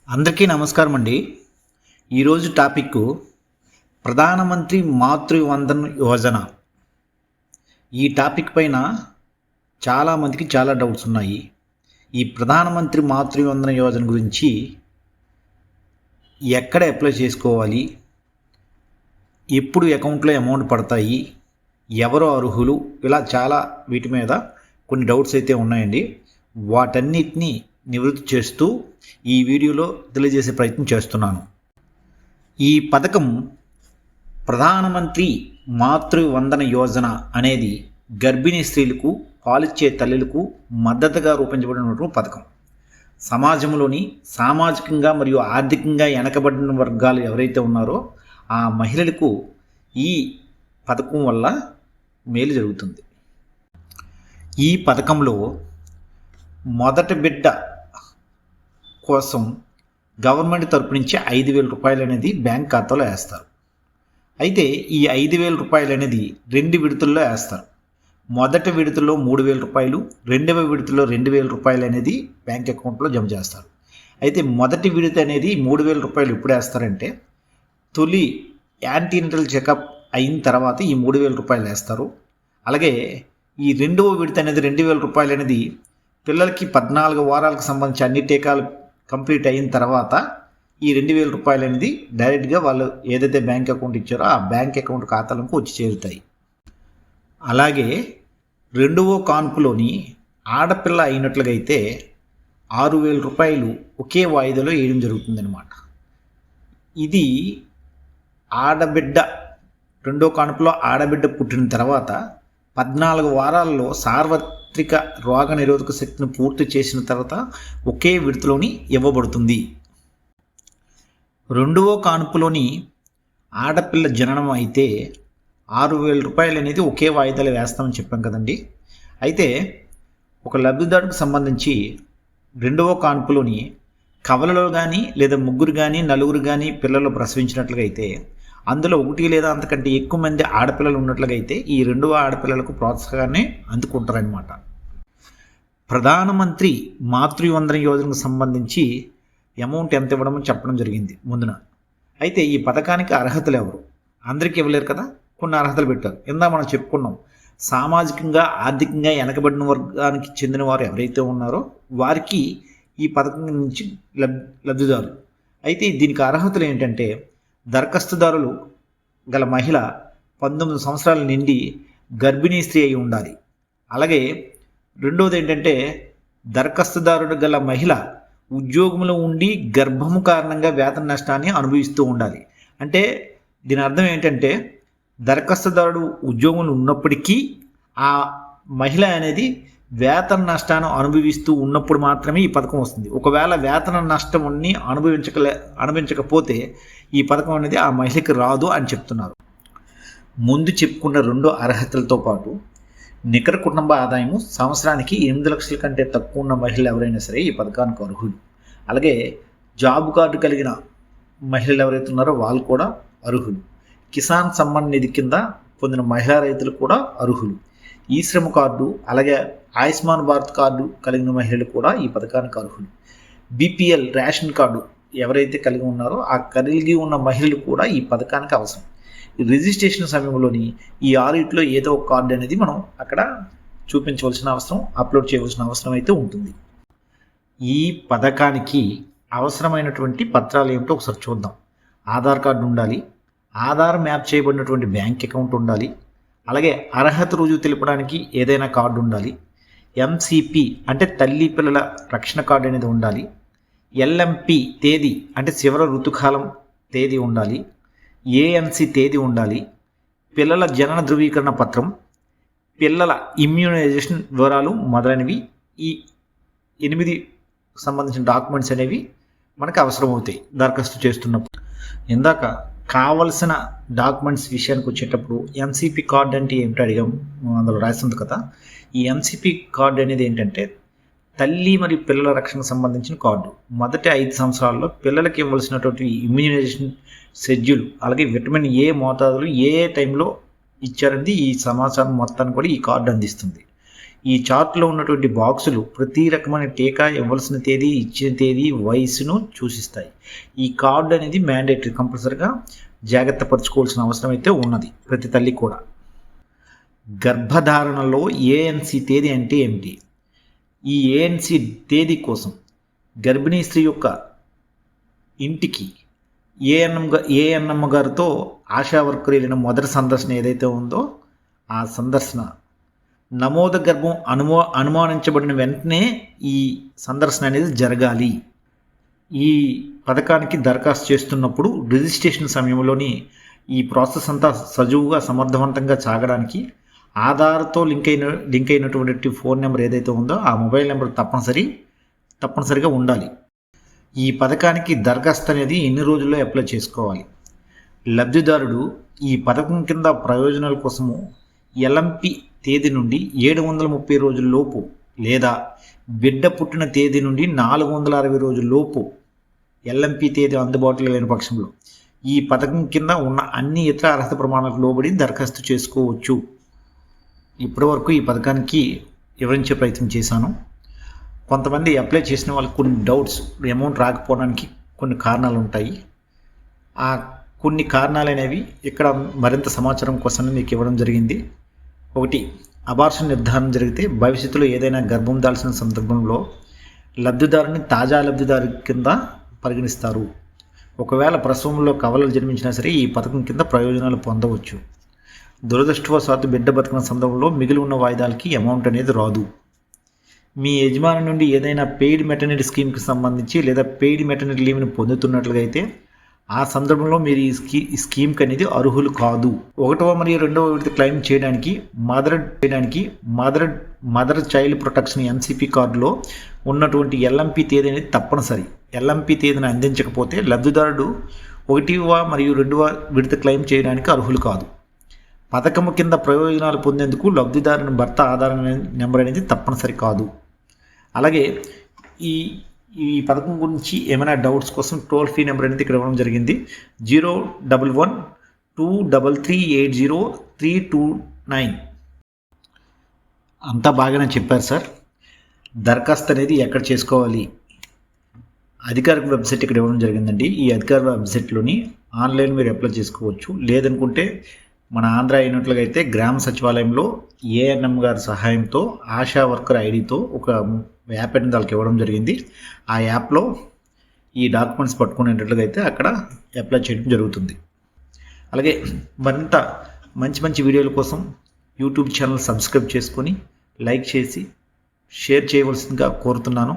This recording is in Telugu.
అందరికీ నమస్కారం అండి. ఈరోజు టాపిక్ ప్రధానమంత్రి మాతృవందన్ యోజన. ఈ టాపిక్ పైన చాలామందికి చాలా డౌట్స్ ఉన్నాయి. ఈ ప్రధానమంత్రి మాతృవందన యోజన గురించి ఎక్కడ అప్లై చేసుకోవాలి, ఎప్పుడు అకౌంట్లో అమౌంట్ పడతాయి, ఎవరు అర్హులు, ఇలా చాలా వీటి మీద కొన్ని డౌట్స్ అయితే ఉన్నాయండి. వాటన్నిటినీ నివృత్తి చేస్తూ ఈ వీడియోలో తెలియజేసే ప్రయత్నం చేస్తున్నాను. ఈ పథకం ప్రధానమంత్రి మాతృవందన యోజన అనేది గర్భిణీ స్త్రీలకు, పాలిచ్చే తల్లులకు మద్దతుగా రూపొందించబడినటువంటి పథకం. సమాజంలోని సామాజికంగా మరియు ఆర్థికంగా వెనకబడిన వర్గాలు ఎవరైతే ఉన్నారో ఆ మహిళలకు ఈ పథకం వల్ల మేలు జరుగుతుంది. ఈ పథకంలో మొదటి బిడ్డ కోసం గవర్నమెంట్ తరపు నుంచి 5,000 రూపాయలు అనేది బ్యాంక్ ఖాతాలో వేస్తారు. అయితే ఈ 5,000 రూపాయలు అనేది 2 విడతల్లో వేస్తారు. మొదటి విడతలో 3,000 రూపాయలు, రెండవ విడతలో 2,000 రూపాయలు అనేది బ్యాంక్ అకౌంట్లో జమ చేస్తారు. అయితే మొదటి విడత అనేది 3,000 రూపాయలు ఎప్పుడు వేస్తారంటే తొలి యాంటీనటల్ చెకప్ అయిన తర్వాత ఈ 3,000 రూపాయలు వేస్తారు. అలాగే ఈ రెండవ విడత అనేది 2,000 రూపాయలు అనేది పిల్లలకి 14 వారాలకు సంబంధించి అన్ని టీకాలు కంప్లీట్ అయిన తర్వాత ఈ 2,000 రూపాయలు అనేది డైరెక్ట్గా వాళ్ళు ఏదైతే బ్యాంక్ అకౌంట్ ఇచ్చారో ఆ బ్యాంక్ అకౌంట్ ఖాతాలకు వచ్చి చేరుతాయి. అలాగే రెండవ కాన్పులోని ఆడపిల్ల అయినట్లుగా అయితే 6,000 రూపాయలు ఒకే వాయిదాలో వేయడం జరుగుతుందన్నమాట. ఇది ఆడబిడ్డ రెండో కాన్పులో ఆడబిడ్డ పుట్టిన తర్వాత 14 వారాల్లో సార్వత్రిక రోగ నిరోధక శక్తిని పూర్తి చేసిన తర్వాత ఒకే విడతలోని ఇవ్వబడుతుంది. రెండవ కాన్పులోని ఆడపిల్ల జననం అయితే 6,000 రూపాయలు అనేది ఒకే వాయిదాలు వేస్తామని చెప్పాం కదండి. అయితే ఒక లబ్ధిదారుకు సంబంధించి రెండవ కాన్పులోని కవలలో కానీ లేదా ముగ్గురు కానీ నలుగురు కానీ పిల్లలు ప్రసవించినట్లుగా అయితే అందులో 1 లేదా అంతకంటే ఎక్కువ మంది ఆడపిల్లలు ఉన్నట్లుగా అయితే ఈ రెండవ ఆడపిల్లలకు ప్రోత్సాహాన్ని అందుకుంటారనమాట. ప్రధానమంత్రి మాతృవందన యోజనకు సంబంధించి అమౌంట్ ఎంత ఇవ్వడమో చెప్పడం జరిగింది ముందున. అయితే ఈ పథకానికి అర్హతలు ఎవరు? అందరికీ ఇవ్వలేరు కదా, కొన్ని అర్హతలు పెట్టారు. మనం చెప్పుకున్నాం, సామాజికంగా ఆర్థికంగా వెనకబడిన వర్గానికి చెందిన వారు ఎవరైతే ఉన్నారో వారికి ఈ పథకం నుంచి లబ్ధిదారులు. అయితే దీనికి అర్హతలు ఏంటంటే దరఖాస్తుదారులు గల మహిళ 19 సంవత్సరాల నిండి గర్భిణీ స్త్రీ అయి ఉండాలి. అలాగే రెండవది ఏంటంటే దరఖాస్తుదారుడు గల మహిళ ఉద్యోగంలో ఉండి గర్భము కారణంగా వేతన నష్టాన్ని అనుభవిస్తూ ఉండాలి. అంటే దీని అర్థం ఏంటంటే దరఖాస్తుదారుడు ఉద్యోగంలో ఉన్నప్పటికీ ఆ మహిళ అనేది వేతన నష్టాన్ని అనుభవిస్తూ ఉన్నప్పుడు మాత్రమే ఈ పథకం వస్తుంది. ఒకవేళ వేతన నష్టం అనుభవించకపోతే ఈ పథకం అనేది ఆ మహిళకి రాదు అని చెప్తున్నారు. ముందు చెప్పుకున్న 2 అర్హతలతో పాటు నికర కుటుంబ ఆదాయము సంవత్సరానికి 8 లక్షల కంటే తక్కువ ఉన్న మహిళలు ఎవరైనా సరే ఈ పథకానికి అర్హులు. అలాగే జాబ్ కార్డు కలిగిన మహిళలు ఎవరైతే ఉన్నారో వాళ్ళు కూడా అర్హులు. కిసాన్ సమ్మాన్ నిధి కింద పొందిన మహిళా రైతులు కూడా అర్హులు. ఈ శ్రమ కార్డు అలాగే ఆయుష్మాన్ భారత్ కార్డు కలిగిన మహిళలు కూడా ఈ పథకానికి అర్హులు. బీపీఎల్ రేషన్ కార్డు ఎవరైతే కలిగి ఉన్నారో ఆ కలిగి ఉన్న మహిళలు కూడా ఈ పథకానికి అవసరం. రిజిస్ట్రేషన్ సమయంలోని ఈ 6 ఏదో ఒక కార్డు అనేది మనం అక్కడ చూపించవలసిన అవసరం, అప్లోడ్ చేయవలసిన అవసరం అయితే ఉంటుంది. ఈ పథకానికి అవసరమైనటువంటి పత్రాలు ఏమిటో ఒకసారి చూద్దాం. ఆధార్ కార్డు ఉండాలి, ఆధార్ మ్యాప్ చేయబడినటువంటి బ్యాంక్ అకౌంట్ ఉండాలి, అలాగే అర్హత రుజువు తెలపడానికి ఏదైనా కార్డు ఉండాలి, ఎంసీపీ అంటే తల్లి పిల్లల రక్షణ కార్డు అనేది ఉండాలి, ఎల్ఎంపి తేదీ అంటే చివరి ఋతుకాలం తేదీ ఉండాలి, ఏఎన్సి తేదీ ఉండాలి, పిల్లల జనన ధృవీకరణ పత్రం, పిల్లల ఇమ్యూనైజేషన్ వివరాలు మొదలైనవి ఈ 8 సంబంధించిన డాక్యుమెంట్స్ అనేవి మనకు అవసరమవుతాయి దరఖాస్తు చేస్తున్నప్పుడు. ఇందాక కావలసిన డాక్యుమెంట్స్ విషయానికి వచ్చేటప్పుడు ఎంసీపీ కార్డు అంటే ఏమిటో అడిగాం, అందులో రాసింది కదా. ఈ ఎంసీపీ కార్డు అనేది ఏంటంటే తల్లి మరియు పిల్లల రక్షణకు సంబంధించిన కార్డు. మొదటి 5 సంవత్సరాల్లో పిల్లలకి ఇవ్వాల్సినటువంటి ఇమ్యూనైజేషన్ షెడ్యూల్, అలాగే విటమిన్ ఏ మోతాదులు ఏ టైంలో ఇచ్చారనేది ఈ సమాచారం మొత్తాన్ని కూడా ఈ కార్డు అందిస్తుంది. ఈ చార్ట్లో ఉన్నటువంటి బాక్సులు ప్రతి రకమైన టీకా ఇవ్వాల్సిన తేదీ, ఇచ్చిన తేదీ, వయసును సూచిస్తాయి. ఈ కార్డు అనేది మ్యాండేటరీ, కంపల్సరిగా జాగ్రత్త పరచుకోవాల్సిన అవసరం అయితే ఉన్నది ప్రతి తల్లి కూడా. గర్భధారణలో ఏఎన్సి తేదీ అంటే ఏమిటి? ఈ ఏఎన్సి తేదీ కోసం గర్భిణీ స్త్రీ యొక్క ఇంటికి ఏఎన్ఎం గారితో ఆశా వర్కర్ వెళ్ళిన మొదటి సందర్శన ఏదైతే ఉందో ఆ సందర్శన నమోదు గర్భం అనుమానించబడిన వెంటనే ఈ సందర్శన అనేది జరగాలి. ఈ పథకానికి దరఖాస్తు చేస్తున్నప్పుడు రిజిస్ట్రేషన్ సమయంలోని ఈ ప్రాసెస్ అంతా సజావుగా సమర్థవంతంగా సాగడానికి ఆధార్తో లింక్ అయినటువంటి ఫోన్ నెంబర్ ఏదైతే ఉందో ఆ మొబైల్ నెంబర్ తప్పనిసరిగా ఉండాలి. ఈ పథకానికి దరఖాస్తు అనేది ఎన్ని రోజుల్లో అప్లై చేసుకోవాలి? లబ్ధిదారుడు ఈ పథకం కింద ప్రయోజనాల కోసము ఎల్ఎంపి తేదీ నుండి 730 రోజుల్లోపు లేదా బిడ్డ పుట్టిన తేదీ నుండి 460 రోజుల్లోపు ఎల్ఎంపి తేదీ అందుబాటులో లేని పక్షంలో ఈ పథకం కింద ఉన్న అన్ని ఇతర అర్హత ప్రమాణాలకు లోబడి దరఖాస్తు చేసుకోవచ్చు. ఇప్పటివరకు ఈ పథకానికి వివరించే ప్రయత్నం చేశాను. కొంతమంది అప్లై చేసిన వాళ్ళకి కొన్ని డౌట్స్, అమౌంట్ రాకపోవడానికి కొన్ని కారణాలు ఉంటాయి. ఆ కొన్ని కారణాలు అనేవి ఇక్కడ మరింత సమాచారం కోసం మీకు ఇవ్వడం జరిగింది. ఒకటి, అబార్షన్ నిర్ధారణ జరిగితే భవిష్యత్తులో ఏదైనా గర్భం దాల్చిన సందర్భంలో లబ్ధిదారుని తాజా లబ్ధిదారు కింద పరిగణిస్తారు. ఒకవేళ ప్రసవంలో కవలలు జన్మించినా సరే ఈ పథకం కింద ప్రయోజనాలు పొందవచ్చు. దురదృష్టవశాత్తు బిడ్డ బతికిన సందర్భంలో మిగిలి ఉన్న వాయిదాలకి అమౌంట్ అనేది రాదు. మీ యజమాని నుండి ఏదైనా పెయిడ్ మెటర్నిటీ స్కీమ్కి సంబంధించి లేదా పెయిడ్ మెటర్నిటీ లీవ్ని పొందుతున్నట్లుగా అయితే ఆ సందర్భంలో మీరు ఈ స్కీమ్కి అనేది అర్హులు కాదు. 1వ మరియు 2వ విడత క్లెయిమ్ చేయడానికి మదర్ చైల్డ్ ప్రొటెక్షన్ ఎంసీపీ కార్డులో ఉన్నటువంటి ఎల్ఎంపి తేదీ అనేది తప్పనిసరి. ఎల్ఎంపి తేదీని అందించకపోతే లబ్ధిదారుడు 1వ మరియు 2వ విడత క్లెయిమ్ చేయడానికి అర్హులు కాదు. పథకము కింద ప్రయోజనాలు పొందేందుకు లబ్ధిదారుని భర్త ఆధార్ నెంబర్ అనేది తప్పనిసరి కాదు. అలాగే ఈ పథకం గురించి ఏమైనా డౌట్స్ కోసం టోల్ ఫ్రీ నెంబర్ అనేది ఇక్కడ ఇవ్వడం జరిగింది. 011-233-80329. అంతా బాగానే చెప్పారు సార్. దరఖాస్తు అనేది ఎక్కడ చేసుకోవాలి? అధికారిక వెబ్సైట్ ఇక్కడ ఇవ్వడం జరిగిందండి. ఈ అధికారిక వెబ్సైట్లోని ఆన్లైన్ మీరు అప్లై చేసుకోవచ్చు. లేదనుకుంటే మన ఆంధ్ర అయినట్లుగా అయితే గ్రామ సచివాలయంలో ఏఎన్ఎం గారి సహాయంతో ఆశా వర్కర్ ఐడితో ఒక యాప్ అనేది వాళ్ళకి ఇవ్వడం జరిగింది. ఆ యాప్లో ఈ డాక్యుమెంట్స్ పట్టుకునేటట్లుగా అయితే అక్కడ అప్లై చేయడం జరుగుతుంది. అలాగే మరింత మంచి వీడియోల కోసం యూట్యూబ్ ఛానల్ సబ్స్క్రైబ్ చేసుకొని లైక్ చేసి షేర్ చేయవలసిందిగా కోరుతున్నాను.